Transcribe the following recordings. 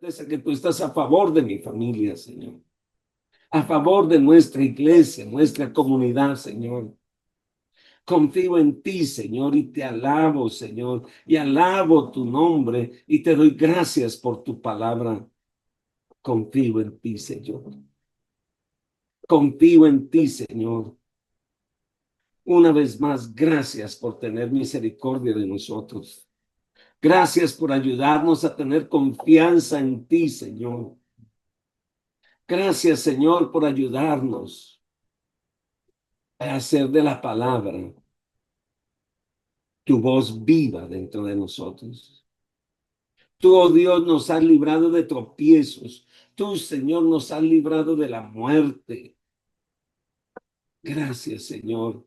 certeza que tú estás a favor de mi familia, Señor. A favor de nuestra iglesia, nuestra comunidad, Señor. Confío en ti, Señor, y te alabo, Señor, y alabo tu nombre y te doy gracias por tu palabra. Confío en ti, Señor. Confío en ti, Señor. Una vez más, gracias por tener misericordia de nosotros. Gracias por ayudarnos a tener confianza en ti, Señor. Gracias, Señor, por ayudarnos a hacer de la palabra tu voz viva dentro de nosotros. Tú, oh Dios, nos has librado de tropiezos. Tú, Señor, nos has librado de la muerte. Gracias, Señor,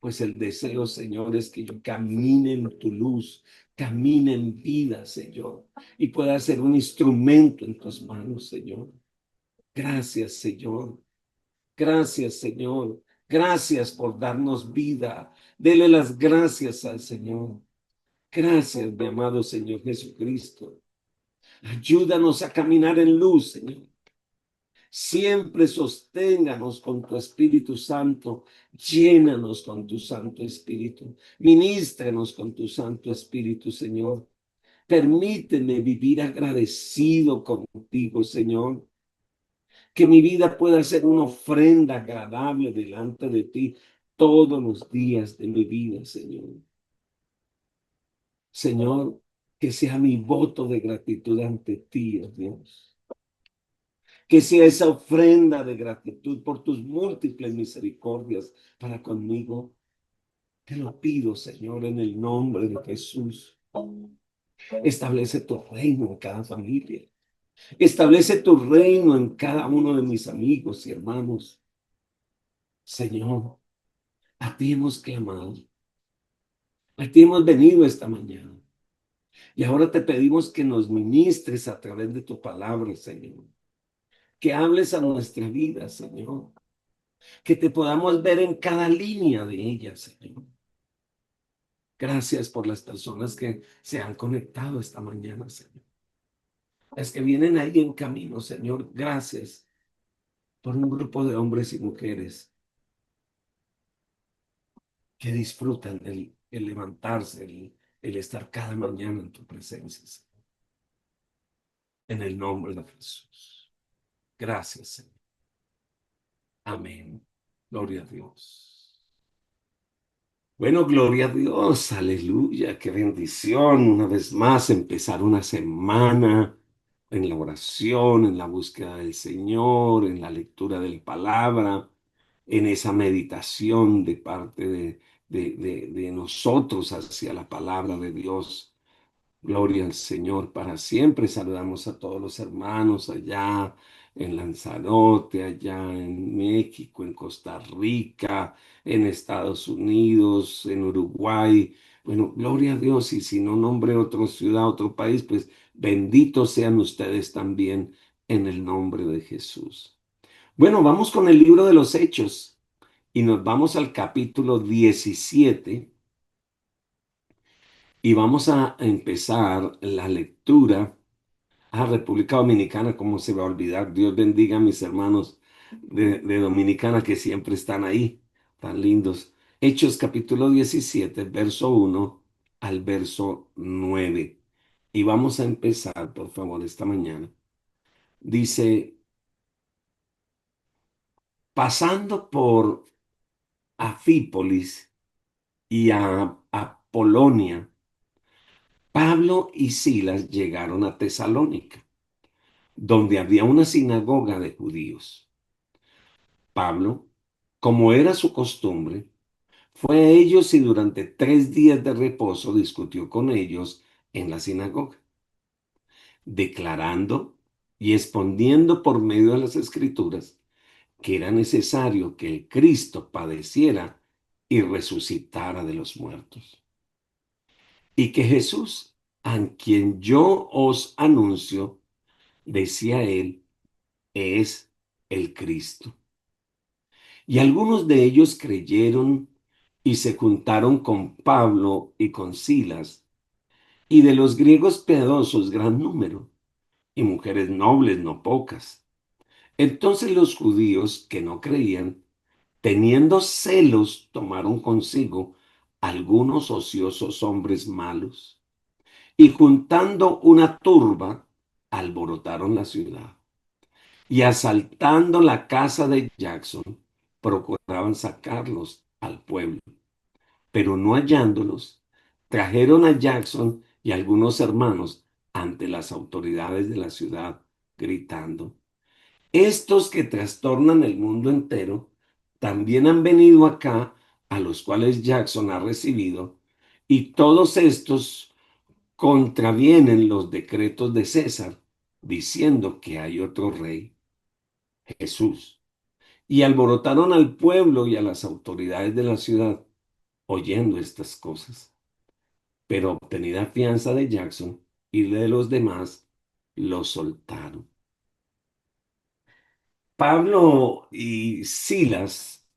pues el deseo, Señor, es que yo camine en tu luz, camine en vida, Señor, y pueda ser un instrumento en tus manos, Señor. Gracias, Señor. Gracias, Señor. Gracias por darnos vida. Dele las gracias al Señor. Gracias, mi amado Señor Jesucristo. Ayúdanos a caminar en luz, Señor. Siempre sosténganos con tu Espíritu Santo. Llénanos con tu Santo Espíritu. Ministrenos con tu Santo Espíritu, Señor. Permíteme vivir agradecido contigo, Señor. Que mi vida pueda ser una ofrenda agradable delante de ti todos los días de mi vida, Señor. Señor, que sea mi voto de gratitud ante ti, oh Dios. Que sea esa ofrenda de gratitud por tus múltiples misericordias para conmigo. Te lo pido, Señor, en el nombre de Jesús. Establece tu reino en cada familia. Establece tu reino en cada uno de mis amigos y hermanos. Señor, a ti hemos clamado. A ti hemos venido esta mañana. Y ahora te pedimos que nos ministres a través de tu palabra, Señor. Que hables a nuestra vida, Señor. Que te podamos ver en cada línea de ella, Señor. Gracias por las personas que se han conectado esta mañana, Señor. Las que vienen ahí en camino, Señor. Gracias por un grupo de hombres y mujeres que disfrutan el levantarse, el estar cada mañana en tu presencia, Señor. En el nombre de Jesús. Gracias, Señor. Amén. Gloria a Dios. Bueno, gloria a Dios, aleluya, qué bendición una vez más empezar una semana en la oración, en la búsqueda del Señor, en la lectura de la palabra, en esa meditación de parte de nosotros hacia la palabra de Dios. Gloria al Señor para siempre. Saludamos a todos los hermanos allá en Lanzarote, allá en México, en Costa Rica, en Estados Unidos, en Uruguay. Bueno, gloria a Dios. Y si no nombre otra ciudad, otro país, pues benditos sean ustedes también en el nombre de Jesús. Bueno, vamos con el libro de los Hechos y nos vamos al capítulo 17. Y vamos a empezar la lectura a República Dominicana. ¿Cómo se va a olvidar? Dios bendiga a mis hermanos de Dominicana que siempre están ahí, tan lindos. Hechos capítulo 17, verso 1 al verso 9. Y vamos a empezar, por favor, esta mañana. Dice, pasando por Afípolis y a Apolonia, Pablo y Silas llegaron a Tesalónica, donde había una sinagoga de judíos. Pablo, como era su costumbre, fue a ellos y durante 3 días de reposo discutió con ellos en la sinagoga, declarando y exponiendo por medio de las escrituras que era necesario que el Cristo padeciera y resucitara de los muertos, y que Jesús, a quien yo os anuncio, decía él, es el Cristo. Y algunos de ellos creyeron y se juntaron con Pablo y con Silas, y de los griegos piadosos gran número, y mujeres nobles no pocas. Entonces los judíos que no creían, teniendo celos, tomaron consigo algunos ociosos hombres malos y juntando una turba, alborotaron la ciudad y asaltando la casa de Jackson, procuraban sacarlos al pueblo, pero no hallándolos, trajeron a Jackson y algunos hermanos ante las autoridades de la ciudad, gritando: estos que trastornan el mundo entero también han venido acá, a los cuales Jackson ha recibido, y todos estos contravienen los decretos de César, diciendo que hay otro rey, Jesús. Y alborotaron al pueblo y a las autoridades de la ciudad, oyendo estas cosas. Pero obtenida fianza de Jackson y de los demás, los soltaron. Pablo y Silas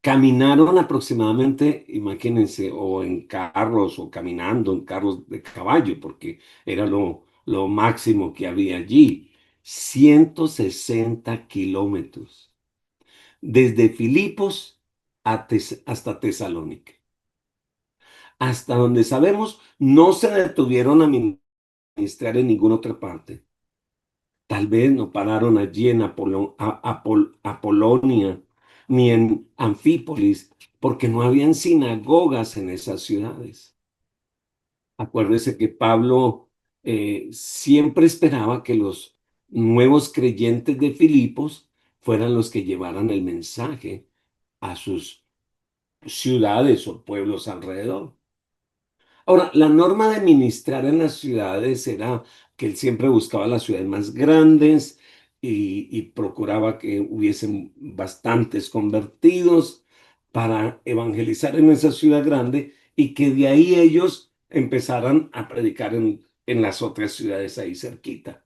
caminaron aproximadamente, imagínense, o en carros o caminando en carros de caballo, porque era lo máximo que había allí, 160 kilómetros, desde Filipos hasta Tesalónica. Hasta donde sabemos, no se detuvieron a ministrar en ninguna otra parte. Tal vez no pararon allí en Apolonia ni en Anfípolis, porque no habían sinagogas en esas ciudades. Acuérdese que Pablo siempre esperaba que los nuevos creyentes de Filipos fueran los que llevaran el mensaje a sus ciudades o pueblos alrededor. Ahora, la norma de ministrar en las ciudades era que él siempre buscaba las ciudades más grandes y procuraba que hubiesen bastantes convertidos para evangelizar en esa ciudad grande y que de ahí ellos empezaran a predicar en las otras ciudades ahí cerquita.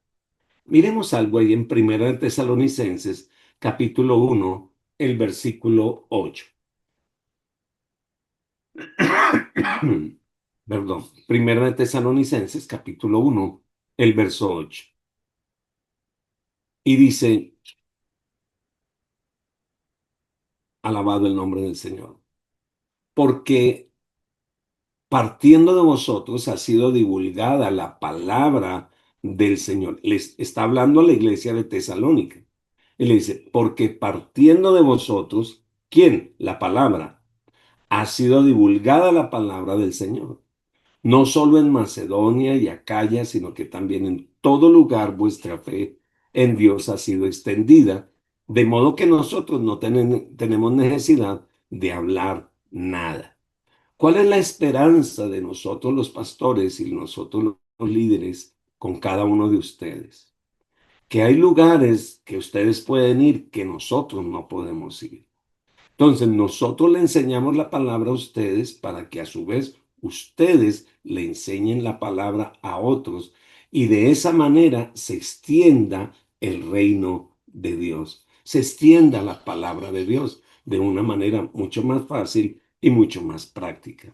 Miremos algo ahí en Primera de Tesalonicenses, capítulo 1, el versículo 8. Perdón, Primera de Tesalonicenses, capítulo 1, el verso 8. Y dice: alabado el nombre del Señor, porque partiendo de vosotros ha sido divulgada la palabra del Señor. Les está hablando a la iglesia de Tesalónica. Y le dice: porque partiendo de vosotros, ¿quién? La palabra. Ha sido divulgada la palabra del Señor. No solo en Macedonia y Acaya, sino que también en todo lugar vuestra fe en Dios ha sido extendida, de modo que nosotros no tenemos necesidad de hablar nada. ¿Cuál es la esperanza de nosotros los pastores y nosotros los líderes con cada uno de ustedes? Que hay lugares que ustedes pueden ir que nosotros no podemos ir. Entonces, nosotros le enseñamos la palabra a ustedes para que a su vez ustedes le enseñen la palabra a otros y de esa manera se extienda el reino de Dios, se extienda la palabra de Dios de una manera mucho más fácil y mucho más práctica.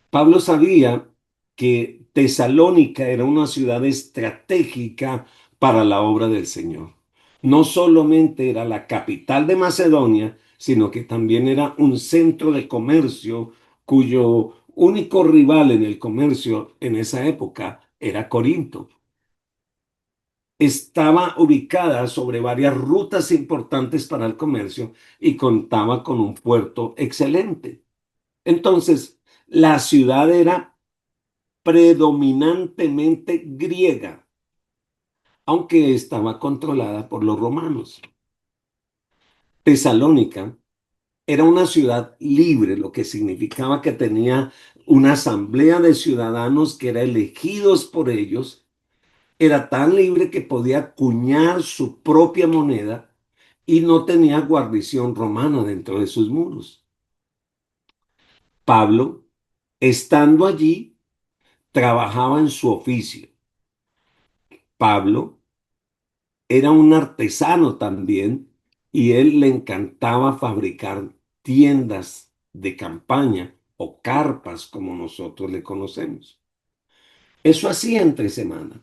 Pablo sabía que Tesalónica era una ciudad estratégica para la obra del Señor. No solamente era la capital de Macedonia, sino que también era un centro de comercio cuyo único rival en el comercio en esa época era Corinto. Estaba ubicada sobre varias rutas importantes para el comercio y contaba con un puerto excelente. Entonces, la ciudad era predominantemente griega, aunque estaba controlada por los romanos. Tesalónica era una ciudad libre, lo que significaba que tenía una asamblea de ciudadanos que eran elegidos por ellos. Era tan libre que podía acuñar su propia moneda y no tenía guarnición romana dentro de sus muros. Pablo, estando allí, trabajaba en su oficio. Pablo era un artesano también y él le encantaba fabricar tiendas de campaña o carpas como nosotros le conocemos. Eso hacía entre semana.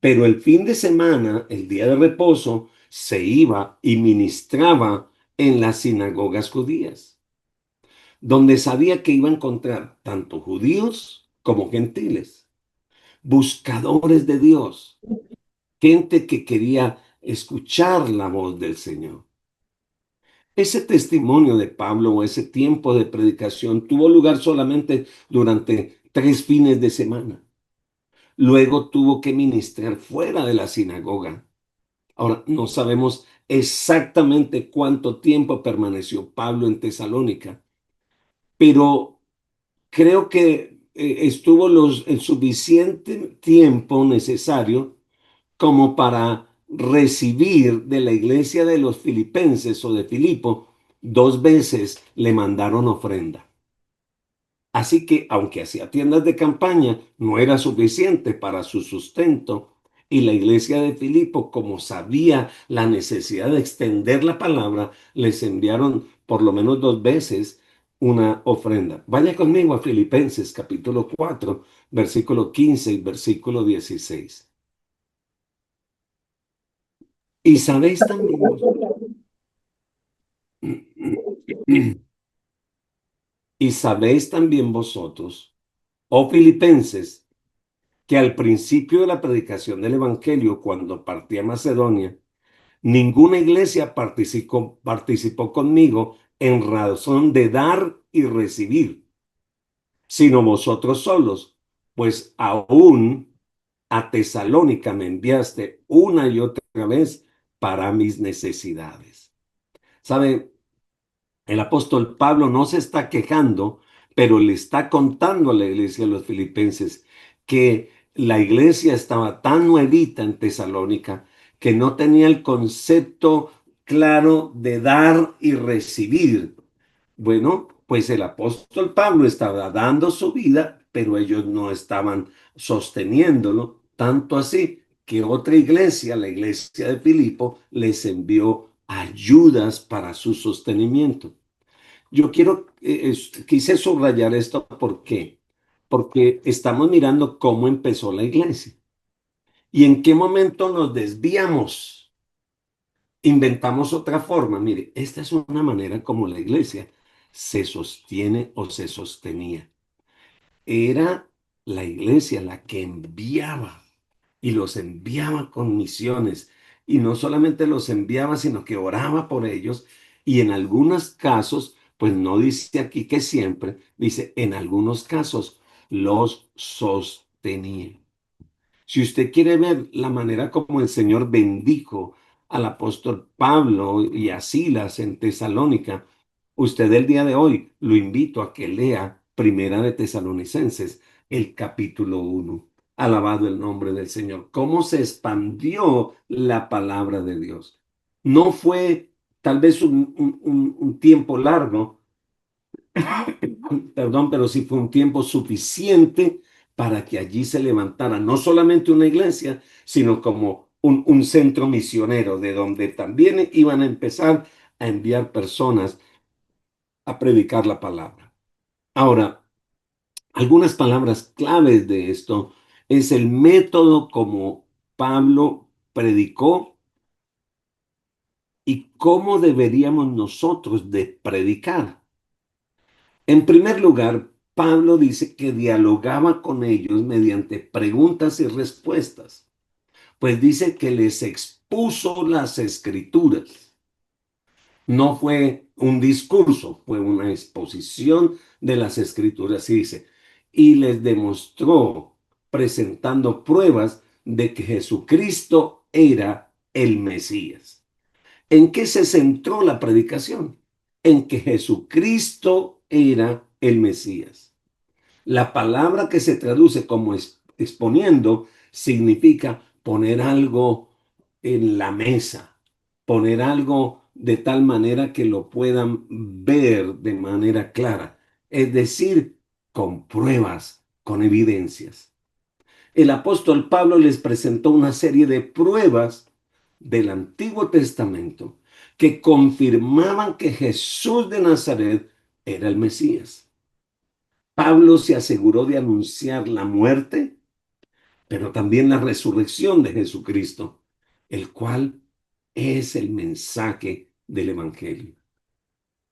Pero el fin de semana, el día de reposo, se iba y ministraba en las sinagogas judías, donde sabía que iba a encontrar tanto judíos como gentiles, buscadores de Dios, gente que quería escuchar la voz del Señor. Ese testimonio de Pablo o ese tiempo de predicación tuvo lugar solamente durante 3 fines de semana. Luego tuvo que ministrar fuera de la sinagoga. Ahora, no sabemos exactamente cuánto tiempo permaneció Pablo en Tesalónica, pero creo que estuvo el suficiente tiempo necesario como para recibir de la iglesia de los filipenses o de Filipo. 2 veces le mandaron ofrenda. Así que, aunque hacía tiendas de campaña, no era suficiente para su sustento. Y la iglesia de Filipo, como sabía la necesidad de extender la palabra, les enviaron por lo menos 2 veces una ofrenda. Vaya conmigo a Filipenses capítulo 4, versículo 15 y versículo 16. Y sabéis también, y sabéis también vosotros, oh filipenses, que al principio de la predicación del Evangelio, cuando partí a Macedonia, ninguna iglesia participó conmigo en razón de dar y recibir, sino vosotros solos, pues aún a Tesalónica me enviaste una y otra vez para mis necesidades. ¿Sabe? El apóstol Pablo no se está quejando, pero le está contando a la iglesia de los filipenses que la iglesia estaba tan nuevita en Tesalónica que no tenía el concepto claro de dar y recibir. Bueno, pues el apóstol Pablo estaba dando su vida, pero ellos no estaban sosteniéndolo, tanto así que otra iglesia, la iglesia de Filipo, les envió ayudas para su sostenimiento. Yo quise subrayar esto, ¿por qué? Porque estamos mirando cómo empezó la iglesia y en qué momento nos desviamos, inventamos otra forma. Mire, esta es una manera como la iglesia se sostiene o se sostenía. Era la iglesia la que enviaba y los enviaba con misiones. Y no solamente los enviaba, sino que oraba por ellos. Y en algunos casos, pues no dice aquí que siempre, dice en algunos casos los sostenía. Si usted quiere ver la manera como el Señor bendijo al apóstol Pablo y a Silas en Tesalónica, usted el día de hoy lo invito a que lea Primera de Tesalonicenses, el capítulo 1. Alabado el nombre del Señor. Cómo se expandió la palabra de Dios. No fue tal vez un tiempo largo, perdón, pero sí fue un tiempo suficiente para que allí se levantara no solamente una iglesia, sino como un centro misionero de donde también iban a empezar a enviar personas a predicar la palabra. Ahora, algunas palabras claves de esto es el método como Pablo predicó y cómo deberíamos nosotros de predicar. En primer lugar, Pablo dice que dialogaba con ellos mediante preguntas y respuestas, pues dice que les expuso las escrituras. No fue un discurso, fue una exposición de las escrituras, y dice, y les demostró presentando pruebas de que Jesucristo era el Mesías. ¿En qué se centró la predicación? En que Jesucristo era el Mesías. La palabra que se traduce como exponiendo significa poner algo en la mesa, poner algo de tal manera que lo puedan ver de manera clara, es decir, con pruebas, con evidencias. El apóstol Pablo les presentó una serie de pruebas del Antiguo Testamento que confirmaban que Jesús de Nazaret era el Mesías. Pablo se aseguró de anunciar la muerte, pero también la resurrección de Jesucristo, el cual es el mensaje del Evangelio.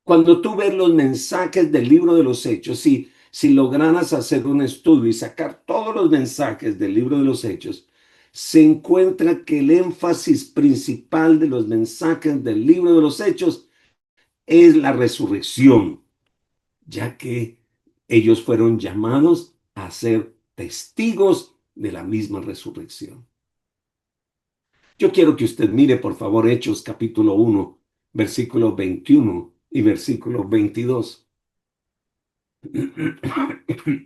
Cuando tú ves los mensajes del libro de los Hechos, si lograras hacer un estudio y sacar todos los mensajes del libro de los Hechos, se encuentra que el énfasis principal de los mensajes del libro de los Hechos es la resurrección, ya que ellos fueron llamados a ser testigos de la misma resurrección. Yo quiero que usted mire, por favor, Hechos capítulo 1, versículo 21 y versículo 22.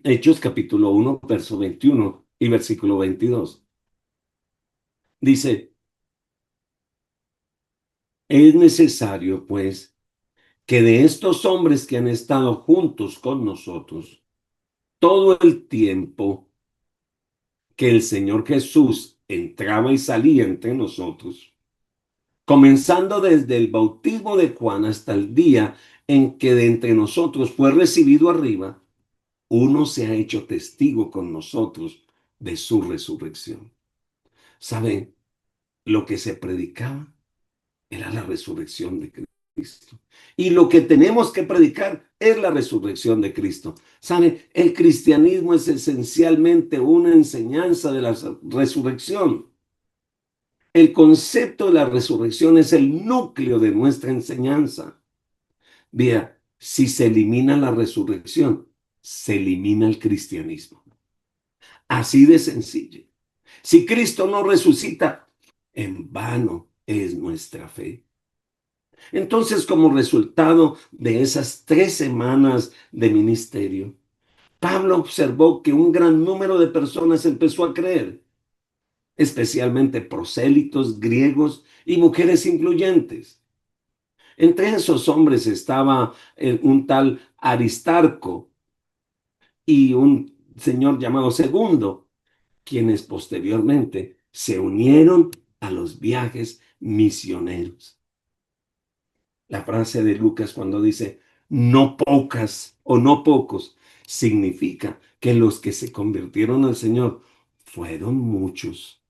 Hechos capítulo 1, verso 21 y versículo 22. Dice, es necesario, pues, que de estos hombres que han estado juntos con nosotros todo el tiempo que el Señor Jesús entraba y salía entre nosotros, comenzando desde el bautismo de Juan hasta el día en que de entre nosotros fue recibido arriba, uno se ha hecho testigo con nosotros de su resurrección. ¿Saben? Lo que se predicaba era la resurrección de Cristo. Y lo que tenemos que predicar es la resurrección de Cristo. ¿Sabe? El cristianismo es esencialmente una enseñanza de la resurrección. El concepto de la resurrección es el núcleo de nuestra enseñanza. Vea, si se elimina la resurrección, se elimina el cristianismo. Así de sencillo. Si Cristo no resucita, en vano es nuestra fe. Entonces, como resultado de esas 3 semanas de ministerio, Pablo observó que un gran número de personas empezó a creer, especialmente prosélitos griegos y mujeres influyentes. Entre esos hombres estaba un tal Aristarco y un señor llamado Segundo, quienes posteriormente se unieron a los viajes misioneros. La frase de Lucas cuando dice no pocas o no pocos, significa que los que se convirtieron al Señor fueron muchos.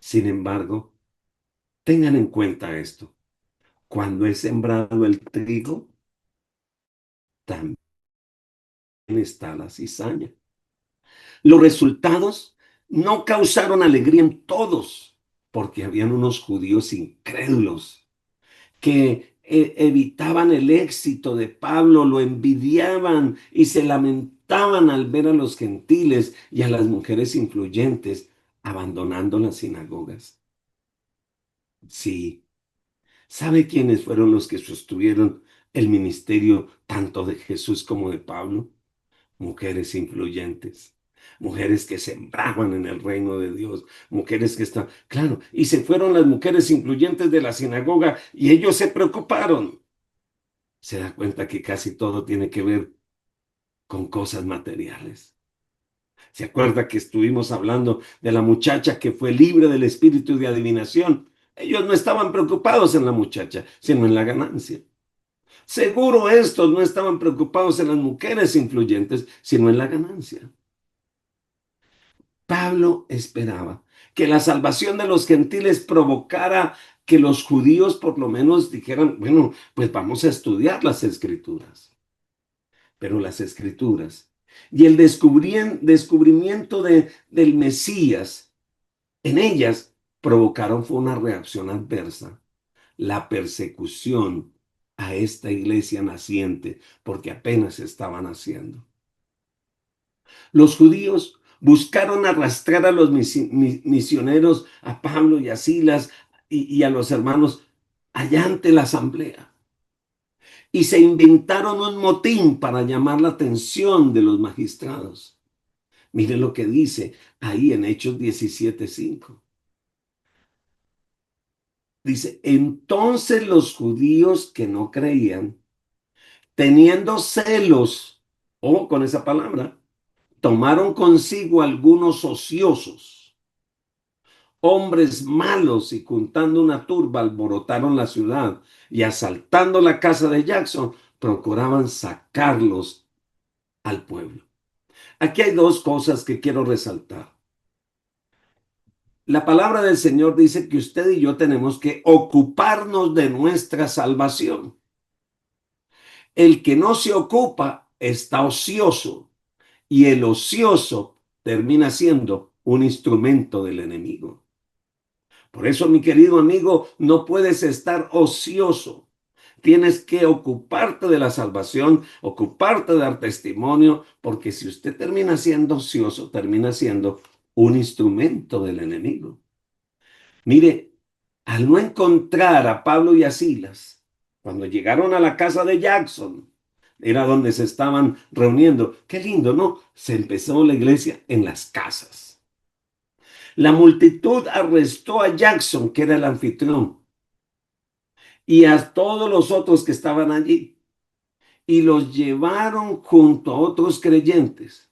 Sin embargo, tengan en cuenta esto. Cuando es sembrado el trigo, también está la cizaña. Los resultados no causaron alegría en todos, porque habían unos judíos incrédulos que evitaban el éxito de Pablo, lo envidiaban y se lamentaban al ver a los gentiles y a las mujeres influyentes abandonando las sinagogas. Sí, ¿sabe quiénes fueron los que sostuvieron el ministerio tanto de Jesús como de Pablo? Mujeres influyentes, mujeres que sembraban en el reino de Dios, mujeres que están, claro, y se fueron las mujeres influyentes de la sinagoga y ellos se preocuparon. Se da cuenta que casi todo tiene que ver con cosas materiales. ¿Se acuerda que estuvimos hablando de la muchacha que fue libre del espíritu de adivinación? Ellos no estaban preocupados en la muchacha, sino en la ganancia. Seguro estos no estaban preocupados en las mujeres influyentes, sino en la ganancia. Pablo esperaba que la salvación de los gentiles provocara que los judíos por lo menos dijeran, bueno, pues vamos a estudiar las escrituras. Pero las escrituras y el descubrimiento del Mesías en ellas provocaron fue una reacción adversa, la persecución a esta iglesia naciente, porque apenas estaban naciendo. Los judíos buscaron arrastrar a los misioneros, a Pablo y a Silas y a los hermanos allá ante la asamblea. Y se inventaron un motín para llamar la atención de los magistrados. Mire lo que dice ahí en Hechos 17:5. Dice, entonces los judíos que no creían, teniendo celos, o con esa palabra, tomaron consigo algunos ociosos, hombres malos, y juntando una turba alborotaron la ciudad y asaltando la casa de Jackson, procuraban sacarlos al pueblo. Aquí hay 2 cosas que quiero resaltar. La palabra del Señor dice que usted y yo tenemos que ocuparnos de nuestra salvación. El que no se ocupa está ocioso y el ocioso termina siendo un instrumento del enemigo. Por eso, mi querido amigo, no puedes estar ocioso. Tienes que ocuparte de la salvación, ocuparte de dar testimonio, porque si usted termina siendo ocioso, termina siendo un instrumento del enemigo. Mire, al no encontrar a Pablo y a Silas, cuando llegaron a la casa de Jackson, era donde se estaban reuniendo. Qué lindo, ¿no? Se empezó la iglesia en las casas. La multitud arrestó a Jackson, que era el anfitrión, y a todos los otros que estaban allí, y los llevaron junto a otros creyentes.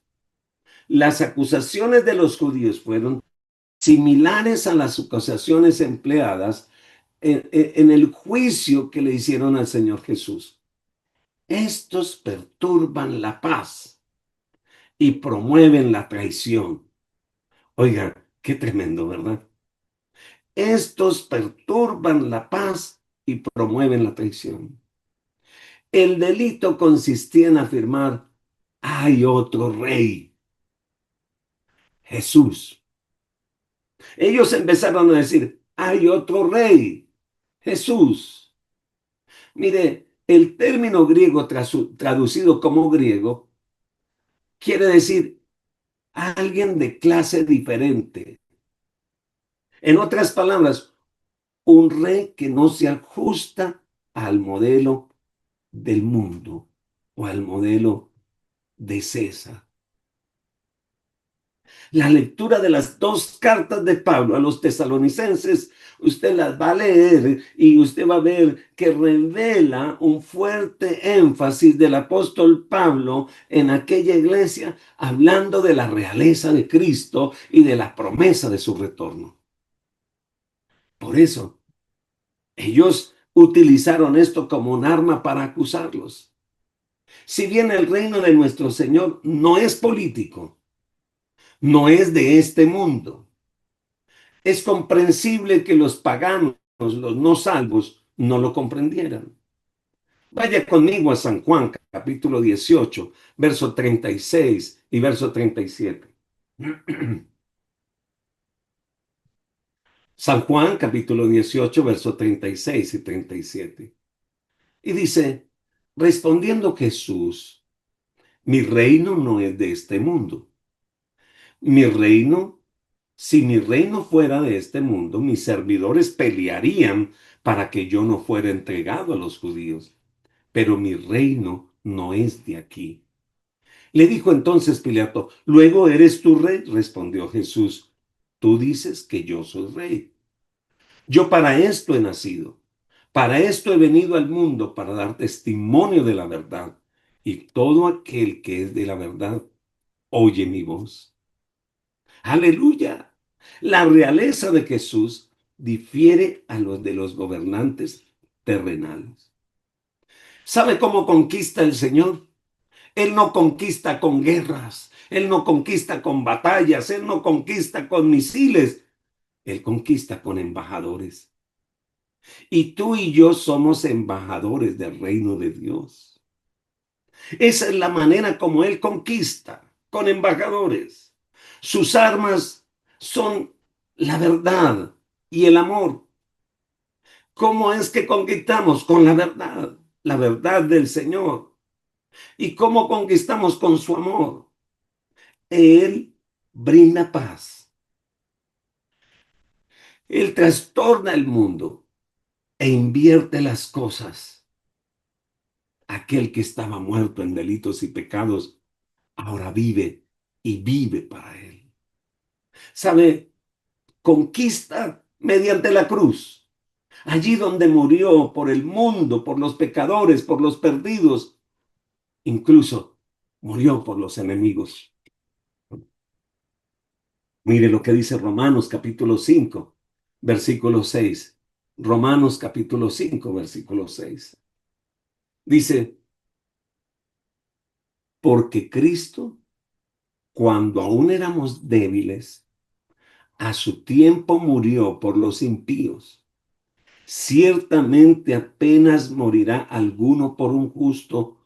Las acusaciones de los judíos fueron similares a las acusaciones empleadas en el juicio que le hicieron al Señor Jesús. Estos perturban la paz y promueven la traición. Oiga, qué tremendo, ¿verdad? Estos perturban la paz y promueven la traición. El delito consistía en afirmar, hay otro rey, Jesús. Ellos empezaron a decir, hay otro rey, Jesús. Mire, el término griego traducido como griego quiere decir alguien de clase diferente. En otras palabras, un rey que no se ajusta al modelo del mundo o al modelo de César. La lectura de las dos cartas de Pablo a los tesalonicenses, usted las va a leer y usted va a ver que revela un fuerte énfasis del apóstol Pablo en aquella iglesia, hablando de la realeza de Cristo y de la promesa de su retorno. Por eso, ellos utilizaron esto como un arma para acusarlos. Si bien el reino de nuestro Señor no es político, no es de este mundo, es comprensible que los paganos, los no salvos, no lo comprendieran. Vaya conmigo a San Juan, capítulo 18, verso 36 y verso 37. San Juan, capítulo 18, verso 36 y 37. Y dice, respondiendo Jesús, mi reino no es de este mundo. Mi reino, si mi reino fuera de este mundo, mis servidores pelearían para que yo no fuera entregado a los judíos. Pero mi reino no es de aquí. Le dijo entonces Pilato, luego eres tú rey, respondió Jesús. Tú dices que yo soy rey. Yo para esto he nacido. Para esto he venido al mundo, para dar testimonio de la verdad. Y todo aquel que es de la verdad, oye mi voz. Aleluya. La realeza de Jesús difiere a los de los gobernantes terrenales. ¿Sabe cómo conquista el Señor? Él no conquista con guerras, Él no conquista con batallas, Él no conquista con misiles, Él conquista con embajadores. Y tú y yo somos embajadores del reino de Dios. Esa es la manera como Él conquista, con embajadores. Sus armas son la verdad y el amor. ¿Cómo es que conquistamos? Con la verdad del Señor. ¿Y cómo conquistamos? Con su amor. Él brinda paz. Él trastorna el mundo e invierte las cosas. Aquel que estaba muerto en delitos y pecados, ahora vive y vive para él. ¿Sabe? Conquista mediante la cruz. Allí donde murió por el mundo, por los pecadores, por los perdidos, incluso murió por los enemigos. Mire lo que dice Romanos capítulo 5, versículo 6. Romanos capítulo 5, versículo 6. Dice, porque Cristo, cuando aún éramos débiles, a su tiempo murió por los impíos. Ciertamente apenas morirá alguno por un justo.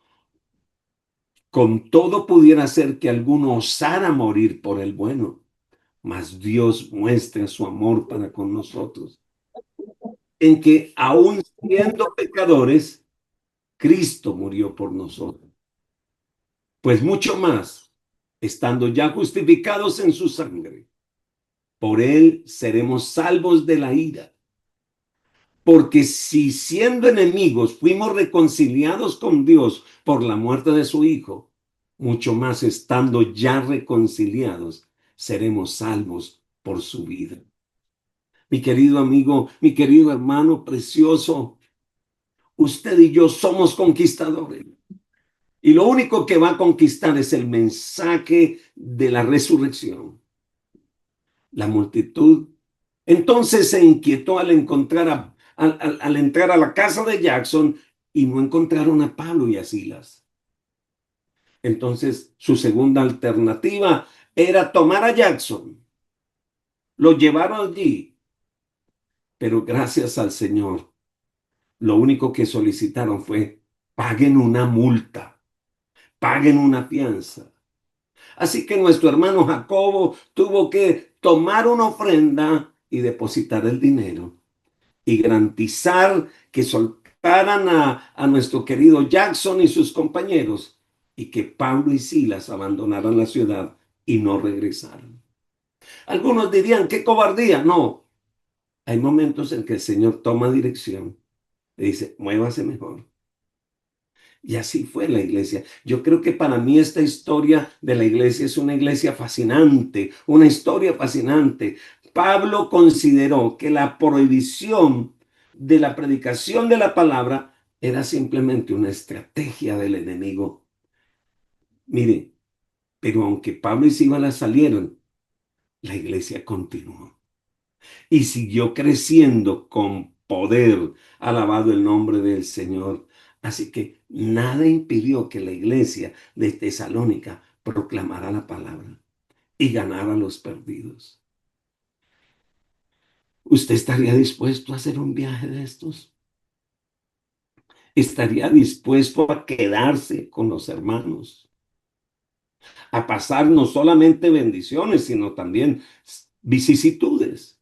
Con todo pudiera ser que alguno osara morir por el bueno, mas Dios muestra su amor para con nosotros, en que aun siendo pecadores, Cristo murió por nosotros. Pues mucho más, estando ya justificados en su sangre, por él seremos salvos de la ira. Porque si siendo enemigos fuimos reconciliados con Dios por la muerte de su Hijo, mucho más estando ya reconciliados, seremos salvos por su vida. Mi querido amigo, mi querido hermano precioso, usted y yo somos conquistadores. Y lo único que va a conquistar es el mensaje de la resurrección. La multitud entonces se inquietó al al entrar a la casa de Jackson y no encontraron a Pablo y a Silas. Entonces su segunda alternativa era tomar a Jackson. Lo llevaron allí, pero gracias al Señor, lo único que solicitaron fue paguen una multa, paguen una fianza. Así que nuestro hermano Jacobo tuvo que tomar una ofrenda y depositar el dinero y garantizar que soltaran a nuestro querido Jackson y sus compañeros y que Pablo y Silas abandonaran la ciudad y no regresaran. Algunos dirían, qué cobardía. No, hay momentos en que el Señor toma dirección y dice, muévase mejor. Y así fue la iglesia. Yo creo que para mí esta historia de la iglesia es una iglesia fascinante, una historia fascinante. Pablo consideró que la prohibición de la predicación de la palabra era simplemente una estrategia del enemigo. Mire, pero aunque Pablo y Silas salieron, la iglesia continuó y siguió creciendo con poder, alabado el nombre del Señor. Así que nada impidió que la iglesia de Tesalónica proclamara la palabra y ganara a los perdidos. ¿Usted estaría dispuesto a hacer un viaje de estos? ¿Estaría dispuesto a quedarse con los hermanos? A pasar no solamente bendiciones, sino también vicisitudes.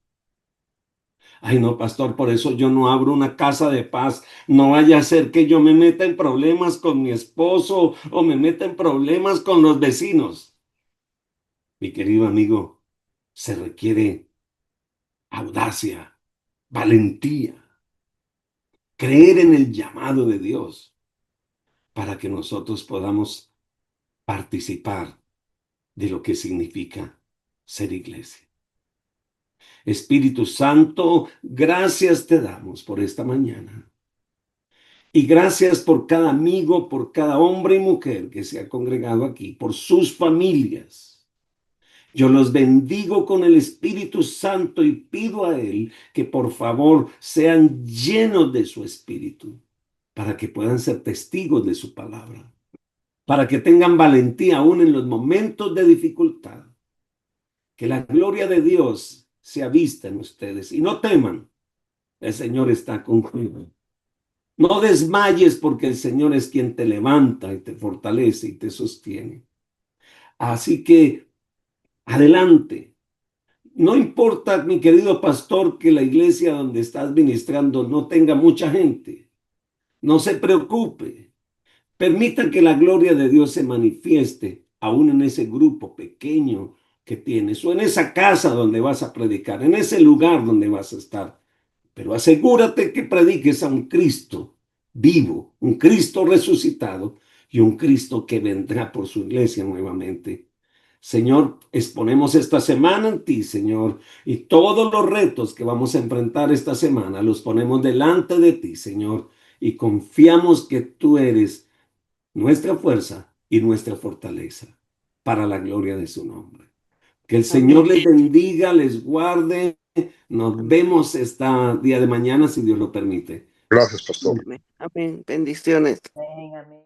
Ay, no, pastor, por eso yo no abro una casa de paz. No vaya a ser que yo me meta en problemas con mi esposo o me meta en problemas con los vecinos. Mi querido amigo, se requiere audacia, valentía, creer en el llamado de Dios para que nosotros podamos participar de lo que significa ser iglesia. Espíritu Santo, gracias te damos por esta mañana. Y gracias por cada amigo, por cada hombre y mujer que se ha congregado aquí, por sus familias. Yo los bendigo con el Espíritu Santo y pido a Él que por favor sean llenos de su Espíritu para que puedan ser testigos de su palabra, para que tengan valentía aún en los momentos de dificultad. Que la gloria de Dios sea vista en ustedes y no teman, el Señor está contigo. No desmayes porque el Señor es quien te levanta y te fortalece y te sostiene. Así que adelante. No importa, mi querido pastor, que la iglesia donde estás ministrando no tenga mucha gente. No se preocupe. Permita que la gloria de Dios se manifieste aún en ese grupo pequeño que tienes o en esa casa donde vas a predicar, en ese lugar donde vas a estar. Pero asegúrate que prediques a un Cristo vivo, un Cristo resucitado y un Cristo que vendrá por su iglesia nuevamente. Señor, exponemos esta semana en ti, Señor, y todos los retos que vamos a enfrentar esta semana los ponemos delante de ti, Señor, y confiamos que tú eres nuestra fuerza y nuestra fortaleza para la gloria de su nombre. Que el Señor Amén. les bendiga, les guarde. Nos vemos este día de mañana, si Dios lo permite. Gracias, pastor. Amén. Amén. Bendiciones. Amén, amén.